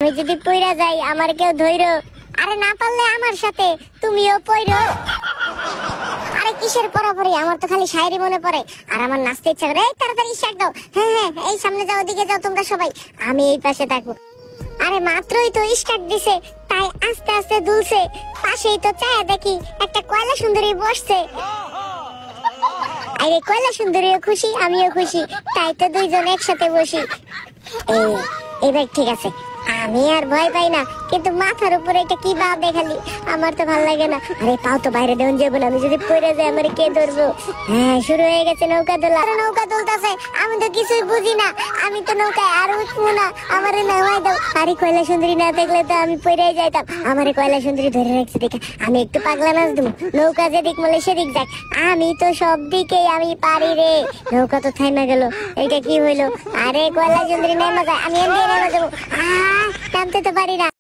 আমি যদি পইরা যাই আমার কেউ ধইরো, আরে না পারলে আমার সাথে তুমিও পইরো। আরে কিসের পরাপরি, আমার তো খালি শায়রি মনে পড়ে আর আমার নাচতে ইচ্ছা করে। এই তাড়াতাড়ি স্টার্ট দাও। হ্যাঁ হ্যাঁ, এই সামনে যাও, ওদিকে যাও তোমরা সবাই, আমি এই পাশে থাকবো। আরে মাত্রই তো স্টার্ট দিছে, তাই আস্তে আস্তে দুলছে। পাশেই তো চায়া দেখি একটা কয়লা সুন্দরী বসছে। আরে কয়লা সুন্দরীও খুশি, আমিও খুশি, তাই তো দুইজন একসাথে বসি। এবার ঠিক আছে, আমি আর ভয় পাই না, কিন্তু মাথার উপরে এটা কি ভাব দেখালি, আমার তো ভালো লাগে না। আরে পাও তো বাইরে দেন যাবো না, আমি যদি পড়ে যাই আমার কে ধরবো। হ্যাঁ শুরু হয়ে গেছে নৌকা দোলা। নৌকা দুলতেছে, আমি তো কিছুই বুঝি না, আমি তো নৌকায় আর উঠবো না, আমারে নামাই দাও। আরে কয়লা সুন্দরী না দেখলে তো আমি পড়ে যাইতাম, আমারে কয়লা সুন্দরী ধরে রাখছে দেখে আমি একটু পাগলা নাচ দেবো। নৌকা যেদিক বলে সেদিক যাক, আমি তো সব দিকেই আমি পারি রে। নৌকা তো থাইমা গেল, এটা কি হইলো? আরে কয়লা সুন্দরী নেমে যায়, আমি এমনি নেমে যাবো। নামতে তো পারি না।